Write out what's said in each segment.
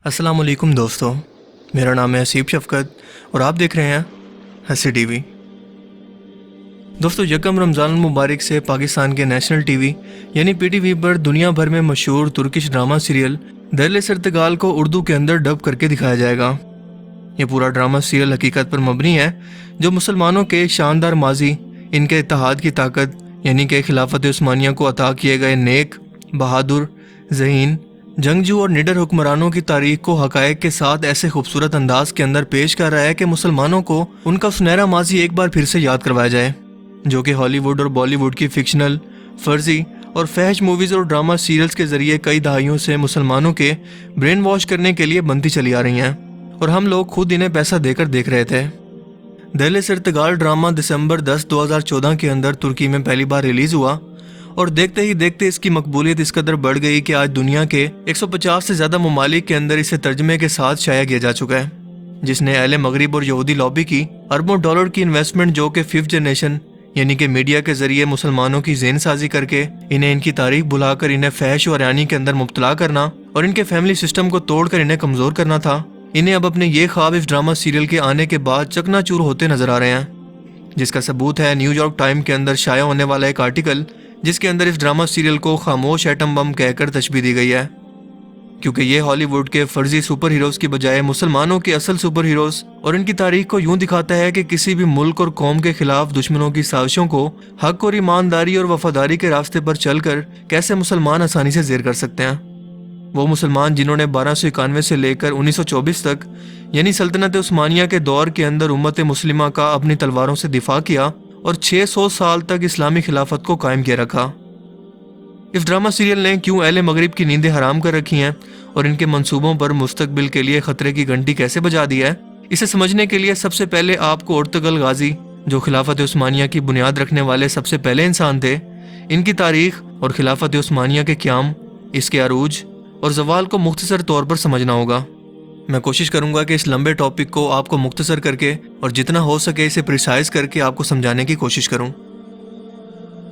السلام علیکم دوستو، میرا نام ہے حسیب شفقت اور آپ دیکھ رہے ہیں ہنسی ٹی وی۔ دوستو، یکم رمضان المبارک سے پاکستان کے نیشنل ٹی وی یعنی پی ٹی وی پر دنیا بھر میں مشہور ترکش ڈرامہ سیریل دہل سرتگال کو اردو کے اندر ڈب کر کے دکھایا جائے گا۔ یہ پورا ڈرامہ سیریل حقیقت پر مبنی ہے، جو مسلمانوں کے شاندار ماضی، ان کے اتحاد کی طاقت یعنی کہ خلافت عثمانیہ کو عطا کیے گئے نیک، بہادر، ذہین، جنگجو اور نڈر حکمرانوں کی تاریخ کو حقائق کے ساتھ ایسے خوبصورت انداز کے اندر پیش کر رہا ہے کہ مسلمانوں کو ان کا سنہرا ماضی ایک بار پھر سے یاد کروایا جائے، جو کہ ہالی ووڈ اور بالی ووڈ کی فکشنل، فرضی اور فحش موویز اور ڈرامہ سیریلز کے ذریعے کئی دہائیوں سے مسلمانوں کے برین واش کرنے کے لیے بنتی چلی آ رہی ہیں، اور ہم لوگ خود انہیں پیسہ دے کر دیکھ رہے تھے۔ دہل سرتگال ڈرامہ دسمبر 10، 2014 کے اندر ترکی میں پہلی بار ریلیز ہوا، اور دیکھتے ہی دیکھتے اس کی مقبولیت اس قدر بڑھ گئی کہ آج دنیا کے 150 سے زیادہ ممالک کے اندر اسے ترجمے کے ساتھ شائع کیا جا چکا ہے، جس نے اہل مغرب اور یہودی لابی کی اربوں ڈالر کی انویسٹمنٹ، جو کہ ففتھ جنریشن یعنی کہ میڈیا کے ذریعے مسلمانوں کی ذہن سازی کر کے انہیں ان کی تاریخ بھلا کر انہیں فحش و عریانی کے اندر مبتلا کرنا اور ان کے فیملی سسٹم کو توڑ کر انہیں کمزور کرنا تھا، انہیں اب اپنے یہ خواب اس ڈرامہ سیریل کے آنے کے بعد چکنا چور ہوتے نظر آ رہے ہیں، جس کا ثبوت ہے نیو یارک ٹائم کے اندر شائع ہونے والا ایک آرٹیکل، جس کے اندر اس ڈرامہ سیریل کو خاموش ایٹم بم کہہ کر تشبیہ دی گئی ہے، کیونکہ یہ ہالی ووڈ کے فرضی سپر ہیروز کی بجائے مسلمانوں کے اصل سپر ہیروز اور ان کی تاریخ کو یوں دکھاتا ہے کہ کسی بھی ملک اور قوم کے خلاف دشمنوں کی سازشوں کو حق اور ایمانداری اور وفاداری کے راستے پر چل کر کیسے مسلمان آسانی سے زیر کر سکتے ہیں۔ وہ مسلمان جنہوں نے 1291 سے لے کر 1924 تک یعنی سلطنت عثمانیہ کے دور کے اندر امت مسلمہ کا اپنی تلواروں سے دفاع کیا اور 600 سال تک اسلامی خلافت کو قائم کیے رکھا۔ اس ڈرامہ سیریل نے کیوں اہل مغرب کی نیندیں حرام کر رکھی ہیں اور ان کے منصوبوں پر مستقبل کے لیے خطرے کی گھنٹی کیسے بجا دی ہے، اسے سمجھنے کے لیے سب سے پہلے آپ کو ارطغرل غازی، جو خلافت عثمانیہ کی بنیاد رکھنے والے سب سے پہلے انسان تھے، ان کی تاریخ اور خلافت عثمانیہ کے قیام، اس کے عروج اور زوال کو مختصر طور پر سمجھنا ہوگا۔ میں کوشش کروں گا کہ اس لمبے ٹاپک کو آپ کو مختصر کر کے اور جتنا ہو سکے اسے پریسائز کر کے آپ کو سمجھانے کی کوشش کروں۔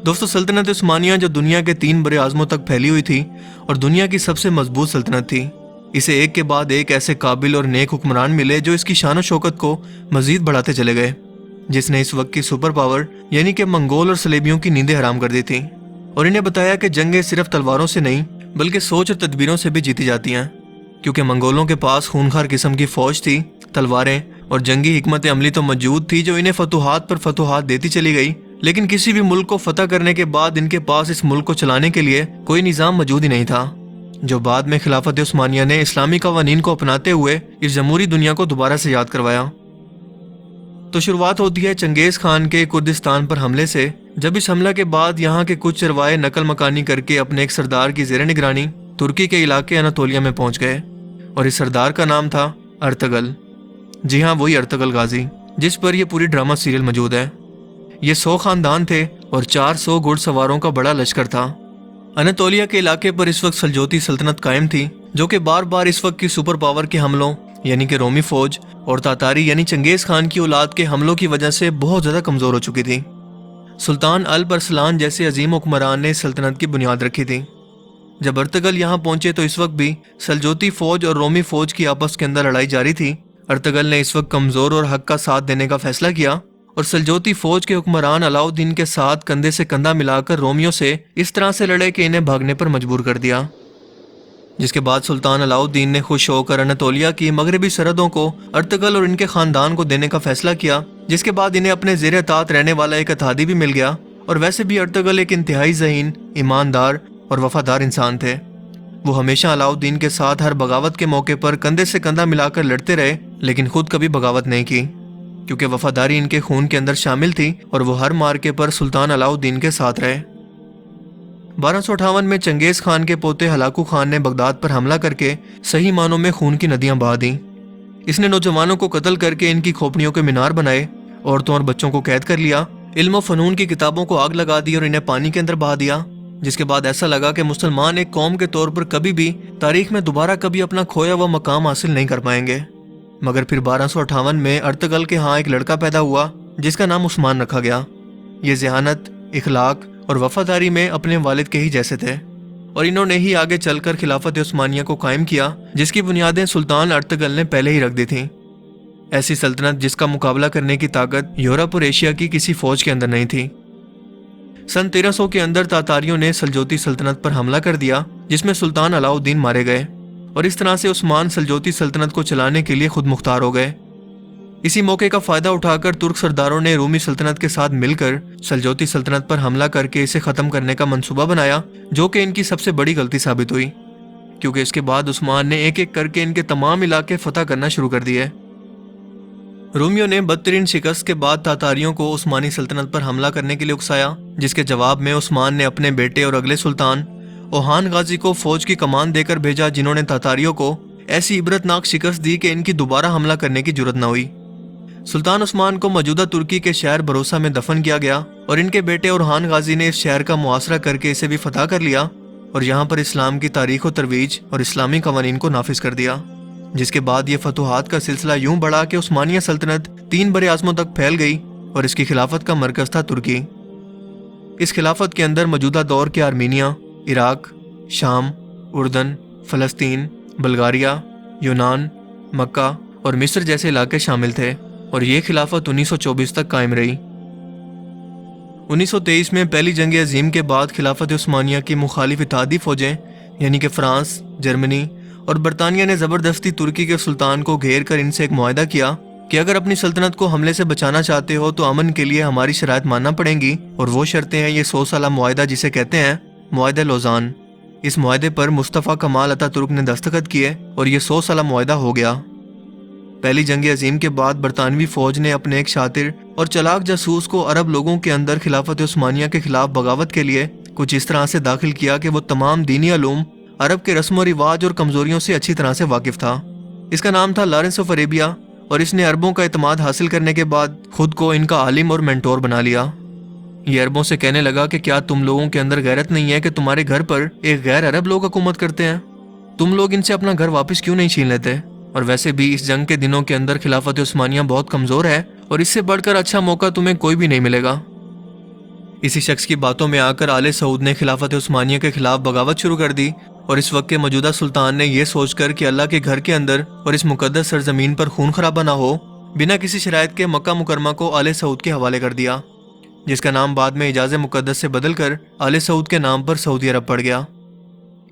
دوستو، سلطنت عثمانیہ جو دنیا کے 3 بر اعظموں تک پھیلی ہوئی تھی اور دنیا کی سب سے مضبوط سلطنت تھی، اسے ایک کے بعد ایک ایسے قابل اور نیک حکمران ملے جو اس کی شان و شوکت کو مزید بڑھاتے چلے گئے، جس نے اس وقت کی سپر پاور یعنی کہ منگول اور صلیبیوں کی نیندیں حرام کر دی تھیں، اور انہیں بتایا کہ جنگیں صرف تلواروں سے نہیں بلکہ سوچ اور تدبیروں سے بھی جیتی جاتی ہیں، کیونکہ منگولوں کے پاس خونخوار قسم کی فوج تھی، تلواریں اور جنگی حکمت عملی تو موجود تھی جو انہیں فتوحات پر فتوحات دیتی چلی گئی، لیکن کسی بھی ملک کو فتح کرنے کے بعد ان کے پاس اس ملک کو چلانے کے لیے کوئی نظام موجود ہی نہیں تھا، جو بعد میں خلافت عثمانیہ نے اسلامی قوانین کو اپناتے ہوئے اس جمہوری دنیا کو دوبارہ سے یاد کروایا۔ تو شروعات ہوتی ہے چنگیز خان کے کردستان پر حملے سے، جب اس حملہ کے بعد یہاں کے کچھ چروائے نقل مکانی کر کے اپنے ایک سردار کی زیر نگرانی ترکی کے علاقے اناتولیا میں پہنچ گئے، اور اس سردار کا نام تھا ارطغرل۔ جی ہاں، وہی ارطغرل غازی جس پر یہ پوری ڈرامہ سیریل موجود ہے۔ یہ 100 خاندان تھے اور 400 گھڑ سواروں کا بڑا لشکر تھا۔ اناتولیا کے علاقے پر اس وقت سلجوقی سلطنت قائم تھی، جو کہ بار بار اس وقت کی سپر پاور کے حملوں یعنی کہ رومی فوج اور تاتاری یعنی چنگیز خان کی اولاد کے حملوں کی وجہ سے بہت زیادہ کمزور ہو چکی تھی۔ سلطان الپ ارسلان جیسے عظیم حکمران نے سلطنت کی بنیاد رکھی تھی۔ جب ارطغرل یہاں پہنچے تو اس وقت بھی سلجوقی فوج اور رومی فوج کی آپس کے اندر لڑائی جاری تھی۔ ارطغرل نے اس وقت کمزور اور حق کا ساتھ دینے کا فیصلہ کیا اور سلجوقی فوج کے حکمران علاؤ الدین کے ساتھ کندھے سے کندھا ملا کر رومیوں سے اس طرح سے لڑے کہ انہیں بھاگنے پر مجبور کر دیا، جس کے بعد سلطان علاؤ الدین نے خوش ہو کر اناتولیا کی مغربی سرحدوں کو ارطغرل اور ان کے خاندان کو دینے کا فیصلہ کیا، جس کے بعد انہیں اپنے زیر اطاعت رہنے والا ایک اتحادی بھی مل گیا۔ اور ویسے بھی ارطغرل ایک انتہائی ذہین، ایماندار اور وفادار انسان تھے۔ وہ ہمیشہ علاؤ الدین کے ساتھ ہر بغاوت کے موقع پر کندھے سے کندھا ملا کر لڑتے رہے، لیکن خود کبھی بغاوت نہیں کی، کیونکہ وفاداری ان کے خون کے اندر شامل تھی، اور وہ ہر مارکے پر سلطان علاؤ الدین کے ساتھ رہے۔ 1258 میں چنگیز خان کے پوتے ہلاکو خان نے بغداد پر حملہ کر کے صحیح معنوں میں خون کی ندیاں بہا دیں۔ اس نے نوجوانوں کو قتل کر کے ان کی کھوپڑیوں کے مینار بنائے، عورتوں اور بچوں کو قید کر لیا، علم و فنون کی کتابوں کو آگ لگا دی اور انہیں پانی کے اندر بہا دیا، جس کے بعد ایسا لگا کہ مسلمان ایک قوم کے طور پر کبھی بھی تاریخ میں دوبارہ کبھی اپنا کھویا ہوا مقام حاصل نہیں کر پائیں گے۔ مگر پھر 1258 میں ارطغرل کے ہاں ایک لڑکا پیدا ہوا جس کا نام عثمان رکھا گیا۔ یہ ذہانت، اخلاق اور وفاداری میں اپنے والد کے ہی جیسے تھے، اور انہوں نے ہی آگے چل کر خلافت عثمانیہ کو قائم کیا، جس کی بنیادیں سلطان ارطغرل نے پہلے ہی رکھ دی تھیں۔ ایسی سلطنت جس کا مقابلہ کرنے کی طاقت یورپ اور ایشیا کی کسی فوج کے اندر نہیں تھی۔ سن 1300 کے اندر تاتاریوں نے سلجوتی سلطنت پر حملہ کر دیا، جس میں سلطان علاؤ الدین مارے گئے، اور اس طرح سے عثمان سلجوتی سلطنت کو چلانے کے لیے خود مختار ہو گئے۔ اسی موقع کا فائدہ اٹھا کر ترک سرداروں نے رومی سلطنت کے ساتھ مل کر سلجوتی سلطنت پر حملہ کر کے اسے ختم کرنے کا منصوبہ بنایا، جو کہ ان کی سب سے بڑی غلطی ثابت ہوئی، کیونکہ اس کے بعد عثمان نے ایک ایک کر کے ان کے تمام علاقے فتح کرنا شروع کر دیے۔ رومیوں نے بدترین شکست کے بعد تاتاریوں کو عثمانی سلطنت پر حملہ کرنے کے لیے اکسایا، جس کے جواب میں عثمان نے اپنے بیٹے اور اگلے سلطان اوہان غازی کو فوج کی کمان دے کر بھیجا، جنہوں نے تاتاریوں کو ایسی عبرتناک شکست دی کہ ان کی دوبارہ حملہ کرنے کی جرت نہ ہوئی۔ سلطان عثمان کو موجودہ ترکی کے شہر بروسا میں دفن کیا گیا، اور ان کے بیٹے اورحان غازی نے اس شہر کا محاصرہ کر کے اسے بھی فتح کر لیا، اور یہاں پر اسلام کی تاریخ و ترویج اور اسلامی قوانین کو نافذ کر دیا، جس کے بعد یہ فتوحات کا سلسلہ یوں بڑھا کہ عثمانیہ سلطنت 3 بر اعظموں تک پھیل گئی، اور اس کی خلافت کا مرکز تھا ترکی۔ اس خلافت کے اندر موجودہ دور کے آرمینیا، عراق، شام، اردن، فلسطین، بلغاریہ، یونان، مکہ اور مصر جیسے علاقے شامل تھے، اور یہ خلافت 1924 تک قائم رہی۔ 1923 میں پہلی جنگ عظیم کے بعد خلافت عثمانیہ کی مخالف اتحادی فوجیں یعنی کہ فرانس، جرمنی اور برطانیہ نے زبردستی ترکی کے سلطان کو گھیر کر ان سے ایک معاہدہ کیا کہ اگر اپنی سلطنت کو حملے سے بچانا چاہتے ہو تو امن کے لیے ہماری شرائط ماننا پڑیں گی، اور وہ شرطیں ہیں یہ 100 سالہ معاہدہ جسے کہتے ہیں معاہدہ لوزان۔ اس معاہدے پر مصطفیٰ کمال اتا ترک نے دستخط کیے، اور یہ 100 سالہ معاہدہ ہو گیا۔ پہلی جنگ عظیم کے بعد برطانوی فوج نے اپنے ایک شاطر اور چلاک جاسوس کو عرب لوگوں کے اندر خلافت عثمانیہ کے خلاف بغاوت کے لیے کچھ اس طرح سے داخل کیا کہ وہ تمام دینی علوم، عرب کے رسم و رواج اور کمزوریوں سے اچھی طرح سے واقف تھا۔ اس کا نام تھا لارنس آف عربیہ، اور اس نے عربوں کا اعتماد حاصل کرنے کے بعد خود کو ان کا عالم اور مینٹور بنا لیا۔ یہ عربوں سے کہنے لگا کہ کیا تم لوگوں کے اندر غیرت نہیں ہے کہ تمہارے گھر پر ایک غیر عرب لوگ حکومت کرتے ہیں؟ تم لوگ ان سے اپنا گھر واپس کیوں نہیں چھین لیتے؟ اور ویسے بھی اس جنگ کے دنوں کے اندر خلافت عثمانیہ بہت کمزور ہے، اور اس سے بڑھ کر اچھا موقع تمہیں کوئی بھی نہیں ملے گا۔ اسی شخص کی باتوں میں آ کر آل سعود نے خلافت عثمانیہ کے خلاف بغاوت شروع کر دی، اور اس وقت کے موجودہ سلطان نے یہ سوچ کر کہ اللہ کے گھر کے اندر اور اس مقدس سرزمین پر خون خرابہ نہ ہو، بنا کسی شرائط کے مکہ مکرمہ کو آل سعود کے حوالے کر دیا، جس کا نام بعد میں حجاز مقدس سے بدل کر آل سعود کے نام پر سعودی عرب پڑ گیا۔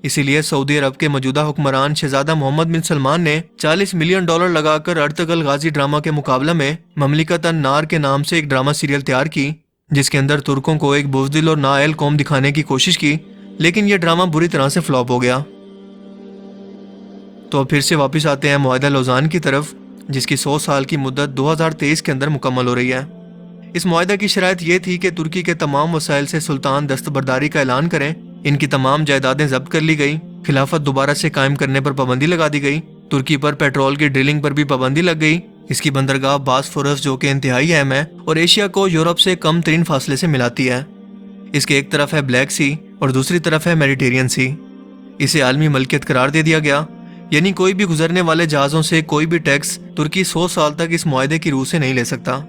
اسی لیے سعودی عرب کے موجودہ حکمران شہزادہ محمد بن سلمان نے $40 ملین لگا کر ارطغرل غازی ڈرامہ کے مقابلہ میں مملکت النار کے نام سے ایک ڈرامہ سیریل تیار کی، جس کے اندر ترکوں کو ایک بزدل اور نااہل قوم دکھانے کی کوشش کی، لیکن یہ ڈرامہ بری طرح سے فلاپ ہو گیا۔ تو اب پھر سے واپس آتے ہیں معاہدہ لوزان کی طرف، جس کی 100 سال کی مدت 2023 کے اندر مکمل ہو رہی ہے۔ اس معاہدہ کی شرائط یہ تھی کہ ترکی کے تمام وسائل سے سلطان دستبرداری کا اعلان کریں، ان کی تمام جائیدادیں ضبط کر لی گئی، خلافت دوبارہ سے قائم کرنے پر پابندی لگا دی گئی، ترکی پر پیٹرول کی ڈرلنگ پر بھی پابندی لگ گئی، اس کی بندرگاہ باسفورس جو کہ انتہائی اہم ہے اور ایشیا کو یورپ سے کم ترین فاصلے سے ملاتی ہے، اس کے ایک طرف ہے بلیک سی اور دوسری طرف ہے میڈیٹرین سی، اسے عالمی ملکیت قرار دے دیا گیا، یعنی کوئی بھی گزرنے والے جہازوں سے کوئی بھی ٹیکس ترکی 100 سال تک اس معاہدے کی روح سے نہیں لے سکتا،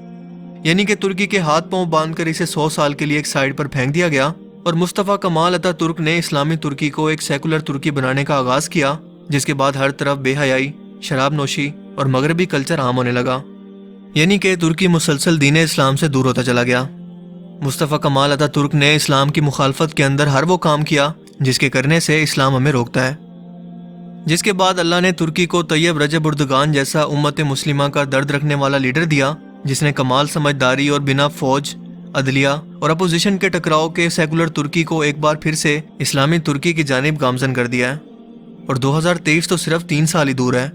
یعنی کہ ترکی کے ہاتھ پاؤں باندھ کر اسے 100 سال کے لیے ایک سائڈ پر پھینک دیا گیا، اور مصطفیٰ کمال اتا ترک نے اسلامی ترکی کو ایک سیکولر ترکی بنانے کا آغاز کیا، جس کے بعد ہر طرف بے حیائی، شراب نوشی اور مغربی کلچر عام ہونے لگا، یعنی کہ ترکی مسلسل دین اسلام سے دور ہوتا چلا گیا۔ مصطفیٰ کمال اتا ترک نے اسلام کی مخالفت کے اندر ہر وہ کام کیا جس کے کرنے سے اسلام ہمیں روکتا ہے، جس کے بعد اللہ نے ترکی کو طیب رجب اردگان جیسا امت مسلمہ کا درد رکھنے والا لیڈر دیا، جس نے کمال سمجھداری اور بنا فوج، عدلیہ اور اپوزیشن کے ٹکراؤ کے سیکولر ترکی کو ایک بار پھر سے اسلامی ترکی کی جانب گامزن کر دیا ہے، اور 2023 تو صرف 3 سال ہی دور ہے،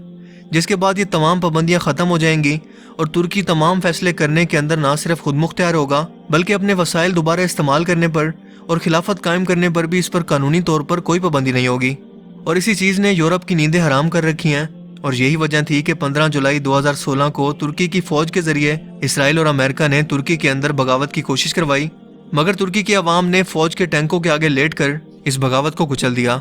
جس کے بعد یہ تمام پابندیاں ختم ہو جائیں گی، اور ترکی تمام فیصلے کرنے کے اندر نہ صرف خود مختار ہوگا بلکہ اپنے وسائل دوبارہ استعمال کرنے پر اور خلافت قائم کرنے پر بھی اس پر قانونی طور پر کوئی پابندی نہیں ہوگی، اور اسی چیز نے یورپ کی نیندیں حرام کر رکھی ہیں، اور یہی وجہ تھی کہ 15 جولائی 2016 کو ترکی کی فوج کے ذریعے اسرائیل اور امریکہ نے ترکی کے اندر بغاوت کی کوشش کروائی، مگر ترکی کی عوام نے فوج کے ٹینکوں کے آگے لیٹ کر اس بغاوت کو کچل دیا،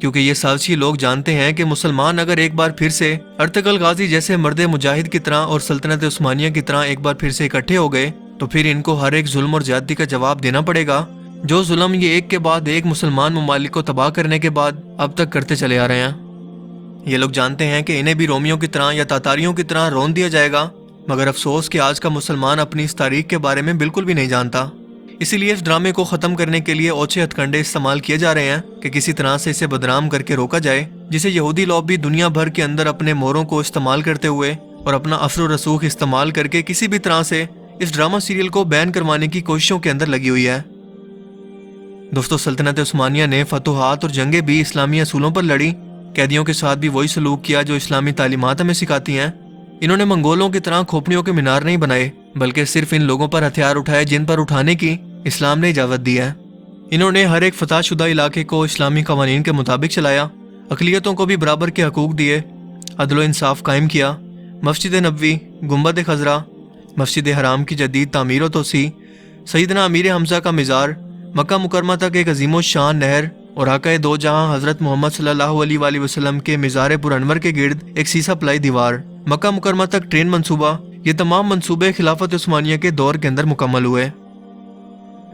کیونکہ یہ سازشی لوگ جانتے ہیں کہ مسلمان اگر ایک بار پھر سے ارطغرل غازی جیسے مرد مجاہد کی طرح اور سلطنت عثمانیہ کی طرح ایک بار پھر سے اکٹھے ہو گئے تو پھر ان کو ہر ایک ظلم اور زیادتی کا جواب دینا پڑے گا، جو ظلم یہ ایک کے بعد ایک مسلمان ممالک کو تباہ کرنے کے بعد اب تک کرتے چلے آ رہے ہیں۔ یہ لوگ جانتے ہیں کہ انہیں بھی رومیوں کی طرح یا تاتاریوں کی طرح رون دیا جائے گا، مگر افسوس کہ آج کا مسلمان اپنی اس تاریخ کے بارے میں بالکل بھی نہیں جانتا۔ اسی لیے اس ڈرامے کو ختم کرنے کے لیے اوچھے ہتھ کنڈے استعمال کیے جا رہے ہیں کہ کسی طرح سے اسے بدنام کر کے روکا جائے، جسے یہودی لوبی دنیا بھر کے اندر اپنے موروں کو استعمال کرتے ہوئے اور اپنا اثر و رسوخ استعمال کر کے کسی بھی طرح سے اس ڈرامہ سیریل کو بین کروانے کی کوششوں کے اندر لگی ہوئی ہے۔ دوستو، سلطنت عثمانیہ نے فتوحات اور جنگیں بھی اسلامی اصولوں پر لڑی، قیدیوں کے ساتھ بھی وہی سلوک کیا جو اسلامی تعلیمات ہمیں سکھاتی ہیں۔ انہوں نے منگولوں کی طرح کھوپڑیوں کے مینار نہیں بنائے، بلکہ صرف ان لوگوں پر ہتھیار اٹھائے جن پر اٹھانے کی اسلام نے اجازت دی ہے۔ انہوں نے ہر ایک فتح شدہ علاقے کو اسلامی قوانین کے مطابق چلایا، اقلیتوں کو بھی برابر کے حقوق دیے، عدل و انصاف قائم کیا۔ مسجد نبوی، گنبد خضرا، مسجد حرام کی جدید تعمیر و توسیع، سیدنا امیر حمزہ کا مزار، مکہ مکرمہ تک ایک عظیم و شان نہر اور آقا دو جہاں حضرت محمد صلی اللہ علیہ وآلہ وسلم کے مزار پر انور کے گرد ایک سیسا پلائی دیوار، مکہ مکرمہ تک ٹرین منصوبہ، یہ تمام منصوبے خلافت عثمانیہ کے دور کے اندر مکمل ہوئے۔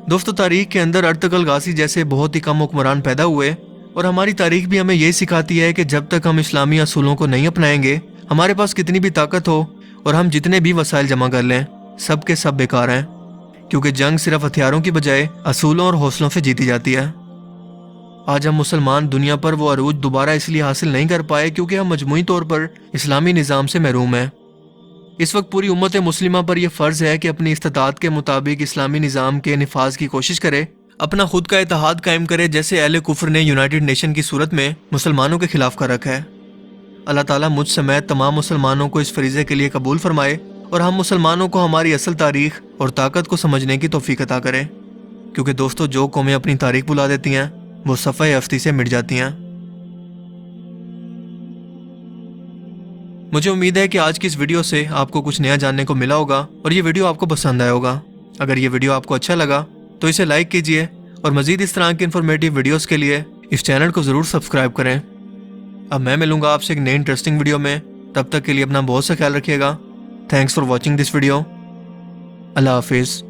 دوستو، تاریخ کے اندر ارطغرل غازی جیسے بہت ہی کم حکمران پیدا ہوئے، اور ہماری تاریخ بھی ہمیں یہ سکھاتی ہے کہ جب تک ہم اسلامی اصولوں کو نہیں اپنائیں گے، ہمارے پاس کتنی بھی طاقت ہو اور ہم جتنے بھی وسائل جمع کر لیں، سب کے سب بیکار ہیں، کیونکہ جنگ صرف ہتھیاروں کی بجائے اصولوں اور حوصلوں سے جیتی جاتی ہے۔ آج ہم مسلمان دنیا پر وہ عروج دوبارہ اس لیے حاصل نہیں کر پائے کیونکہ ہم مجموعی طور پر اسلامی نظام سے محروم ہیں۔ اس وقت پوری امت مسلمہ پر یہ فرض ہے کہ اپنی استطاعت کے مطابق اسلامی نظام کے نفاذ کی کوشش کرے، اپنا خود کا اتحاد قائم کرے، جیسے اہل کفر نے یونائٹڈ نیشن کی صورت میں مسلمانوں کے خلاف کر رکھا ہے۔ اللہ تعالیٰ مجھ سمیت تمام مسلمانوں کو اس فریضے کے لیے قبول فرمائے، اور ہم مسلمانوں کو ہماری اصل تاریخ اور طاقت کو سمجھنے کی توفیق عطا کرے، کیونکہ دوستو، جو قومیں اپنی تاریخ بھلا دیتی ہیں وہ صفحہ ہستی سے مٹ جاتی ہیں۔ مجھے امید ہے کہ آج کی اس ویڈیو سے آپ کو کچھ نیا جاننے کو ملا ہوگا اور یہ ویڈیو آپ کو پسند آیا ہوگا۔ اگر یہ ویڈیو آپ کو اچھا لگا تو اسے لائک کیجئے، اور مزید اس طرح کی انفارمیٹیو ویڈیوز کے لیے اس چینل کو ضرور سبسکرائب کریں۔ اب میں ملوں گا آپ سے ایک نئی انٹرسٹنگ ویڈیو میں، تب تک کے لیے اپنا بہت سا خیال رکھیے گا۔ Thanks for watching this video. اللہ حافظ۔